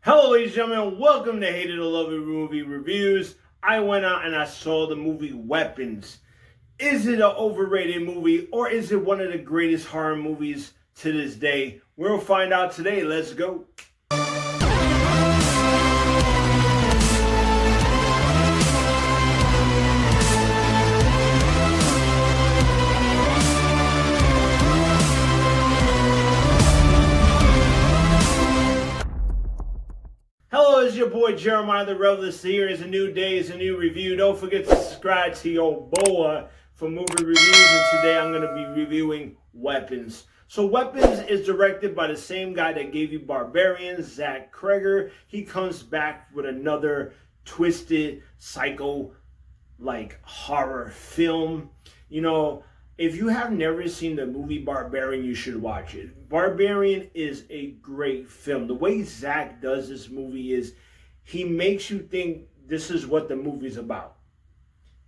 Hello, ladies and gentlemen. Welcome to Hated or Loved Movie Reviews. I went out and I saw the movie Weapons. Is it an overrated movie or is it one of the greatest horror movies to this day? We'll find out today. Let's go. Hello, it's your boy Jeremiah The Revelous. Here is a new day, it's a new review. Don't forget to subscribe to your boa for movie reviews. And today I'm going to be reviewing Weapons. So Weapons is directed by the same guy that gave you Barbarian, Zach Cregger. He comes back with another twisted, psycho, horror film. If you have never seen the movie Barbarian, you should watch it. Barbarian is a great film. The way Zach does this movie is he makes you think this is what the movie's about.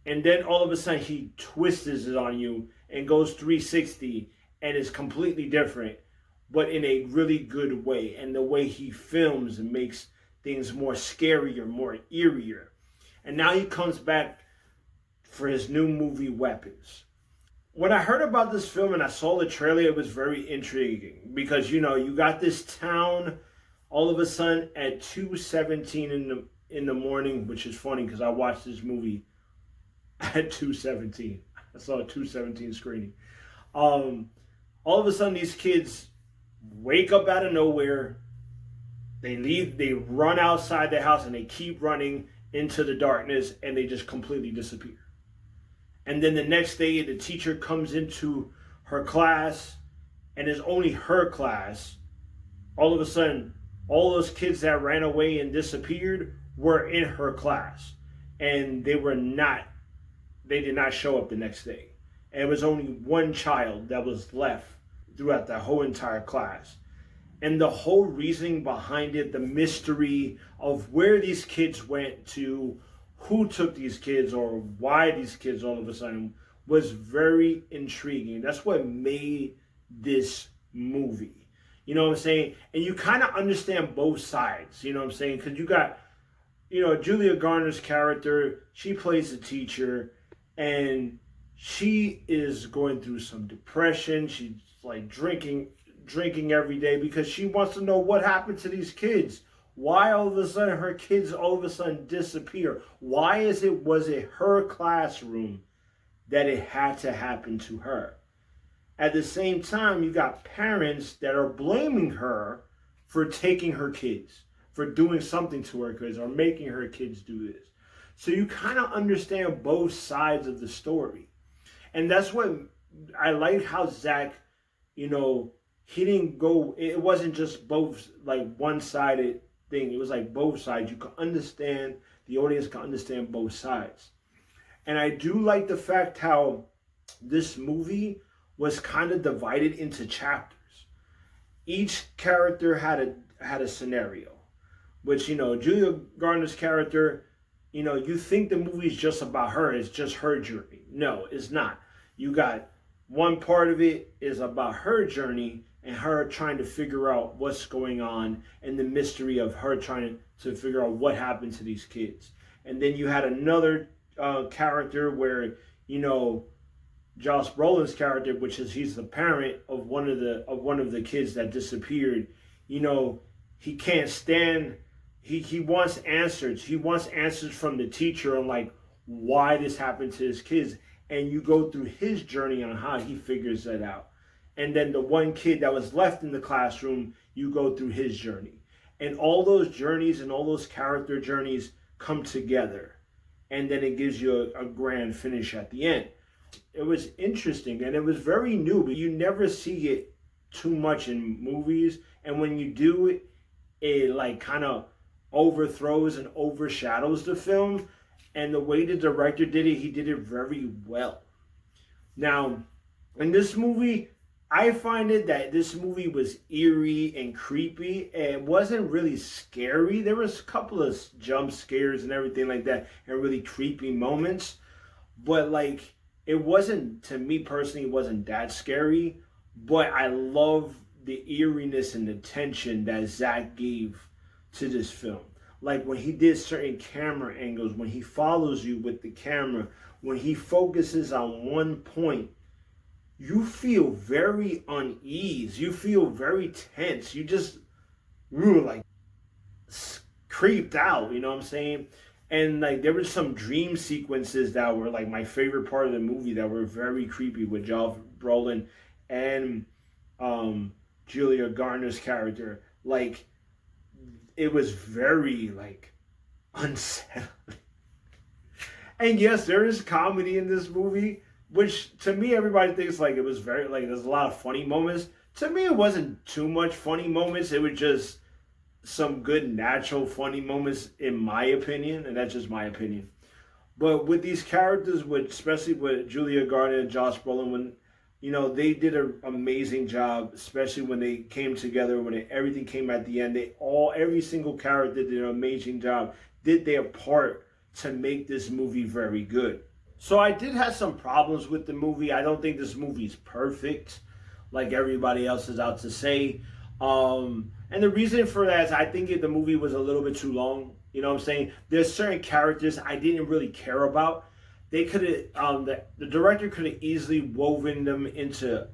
And then all of a sudden he twists it on you and goes 360 and is completely different, but in a really good way. And the way he films and makes things more scarier, more eerier. And now he comes back for his new movie, Weapons. When I heard about this film and I saw the trailer, it was very intriguing because, you got this town all of a sudden at 2:17 in the morning, which is funny because I watched this movie at 2:17. I saw a 2:17 screening. All of a sudden these kids wake up out of nowhere. They run outside their house and they keep running into the darkness and they just completely disappear. And then the next day, the teacher comes into her class, and it's only her class. All of a sudden, all those kids that ran away and disappeared were in her class. And they did not show up the next day. And it was only one child that was left throughout the whole entire class. And the whole reasoning behind it, the mystery of where these kids went to, who took these kids or why these kids all of a sudden was very intriguing. That's what made this movie. You know what I'm saying? And you kind of understand both sides. You know what I'm saying? Because you got, Julia Garner's character. She plays a teacher and she is going through some depression. She's like drinking every day because she wants to know what happened to these kids. Why all of a sudden her kids all of a sudden disappear? Why was it her classroom that it had to happen to her? At the same time, you got parents that are blaming her for taking her kids, for doing something to her kids or making her kids do this. So you kind of understand both sides of the story. And that's what I like how Zach, he didn't go, it wasn't just both one-sided thing. It was like both sides. You can understand, the audience can understand both sides. And I do like the fact how this movie was kind of divided into chapters. Each character had a scenario, which, Julia Garner's character, you think the movie's just about her. It's just her journey. No, it's not. You got one part of it is about her journey and her trying to figure out what's going on and the mystery of her trying to figure out what happened to these kids. And then you had another character where, Josh Brolin's character, which is he's the parent of one of the kids that disappeared. He can't stand. He wants answers. He wants answers from the teacher on why this happened to his kids. And you go through his journey on how he figures that out. And then the one kid that was left in the classroom, you go through his journey. And all those journeys and all those character journeys come together. And then it gives you a grand finish at the end. It was interesting and it was very new, but you never see it too much in movies. And when you do, it kind of overthrows and overshadows the film. And the way the director did it, he did it very well. Now, in this movie, I find it that this movie was eerie and creepy. It wasn't really scary. There was a couple of jump scares and everything like that and really creepy moments. But it wasn't, to me personally, it wasn't that scary. But I love the eeriness and the tension that Zach gave to this film. Like when he did certain camera angles, when he follows you with the camera, when he focuses on one point, you feel very unease. You feel very tense. You were like creeped out, you know what I'm saying? And like there were some dream sequences that were like my favorite part of the movie that were very creepy with Josh Brolin and Julia Garner's character. Like it was very like unsettling. And yes, there is comedy in this movie, which to me everybody thinks like it was very like there's a lot of funny moments. To me it wasn't too much funny moments. It was just some good natural funny moments in my opinion, and that's just my opinion. But with these characters, especially with Julia Garner and Josh Brolin, when they did an amazing job, especially when they came together, when everything came at the end. Every single character did an amazing job, did their part to make this movie very good. So I did have some problems with the movie. I don't think this movie is perfect, like everybody else is out to say. And the reason for that is I think the movie was a little bit too long. You know what I'm saying? There's certain characters I didn't really care about. They could have, the director could have easily woven them into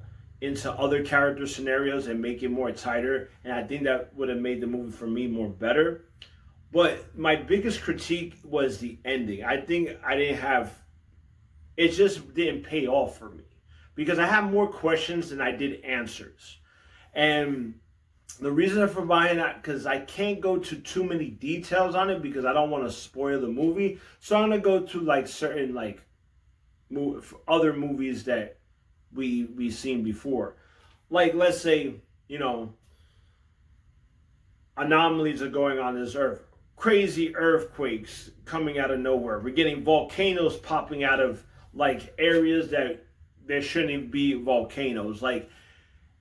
other character scenarios and make it more tighter. And I think that would have made the movie for me more better. But my biggest critique was the ending. I think it just didn't pay off for me because I have more questions than I did answers. And the reason for buying that, because I can't go to too many details on it because I don't want to spoil the movie. So I'm going to go to like certain like other movies that we've seen before. Like let's say, anomalies are going on this earth. Crazy earthquakes coming out of nowhere. We're getting volcanoes popping out of like areas that there shouldn't be volcanoes.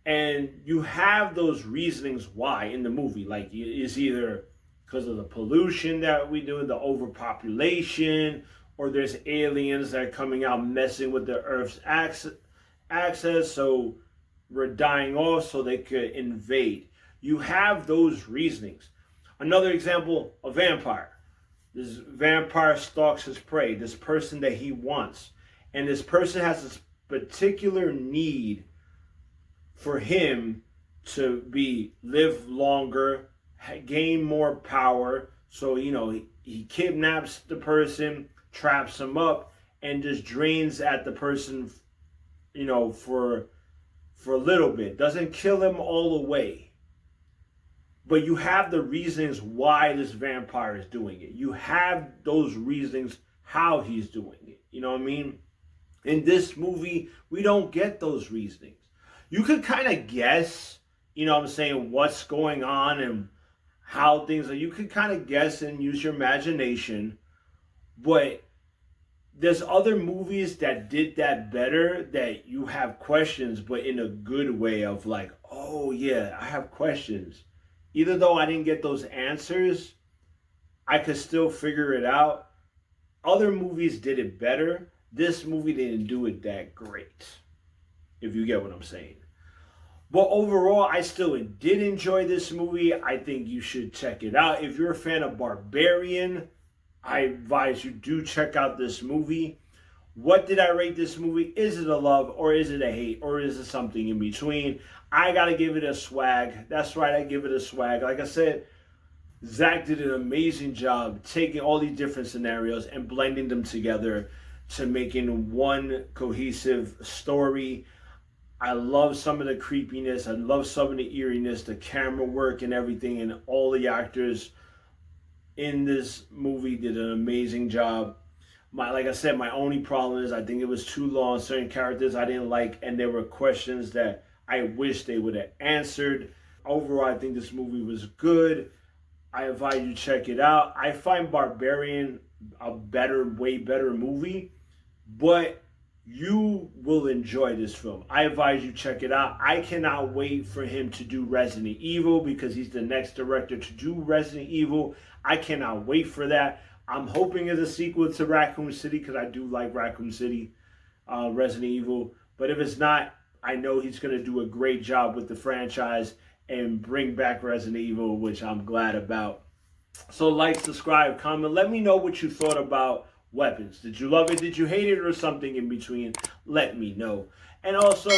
And you have those reasonings why in the movie. Like it's either because of the pollution that we do, the overpopulation, or there's aliens that are coming out messing with the Earth's access, so we're dying off so they could invade. You have those reasonings. Another example, a vampire. This vampire stalks his prey, this person that he wants. And this person has this particular need for him to live longer, gain more power. So, he kidnaps the person, traps him up, and just drains at the person, for a little bit. Doesn't kill him all the way. But you have the reasons why this vampire is doing it. You have those reasons how he's doing it. You know what I mean? In this movie, we don't get those reasonings. You could kind of guess, what's going on and how things are. You could kind of guess and use your imagination. But there's other movies that did that better, that you have questions, but in a good way of like, oh yeah, I have questions. Even though I didn't get those answers, I could still figure it out. Other movies did it better. This movie didn't do it that great, if you get what I'm saying. But overall, I still did enjoy this movie. I think you should check it out. If you're a fan of Barbarian, I advise you do check out this movie. What did I rate this movie? Is it a love or is it a hate or is it something in between? I got to give it a swag. That's right, I give it a swag. Like I said, Zach did an amazing job taking all these different scenarios and blending them together to making one cohesive story. I love some of the creepiness. I love some of the eeriness, the camera work and everything. And all the actors in this movie did an amazing job. Like I said, my only problem is I think it was too long. Certain characters I didn't like, and there were questions that I wish they would have answered. Overall, I think this movie was good. I advise you check it out. I find Barbarian a way better movie, but you will enjoy this film. I advise you check it out. I cannot wait for him to do Resident Evil because he's the next director to do Resident Evil. I cannot wait for that. I'm hoping it's a sequel to Raccoon City because I do like Raccoon City, Resident Evil. But if it's not, I know he's going to do a great job with the franchise and bring back Resident Evil, which I'm glad about. So like, subscribe, comment. Let me know what you thought about Weapons. Did you love it? Did you hate it? Or something in between? Let me know. And also,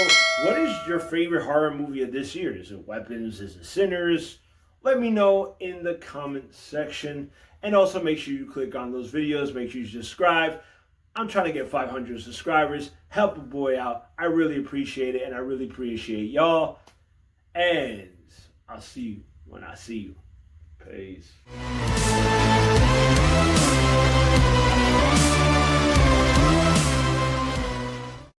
what is your favorite horror movie of this year? Is it Weapons? Is it Sinners? Let me know in the comment section. And also make sure you click on those videos. Make sure you subscribe. I'm trying to get 500 subscribers. Help a boy out. I really appreciate it. And I really appreciate y'all. And I'll see you when I see you. Peace.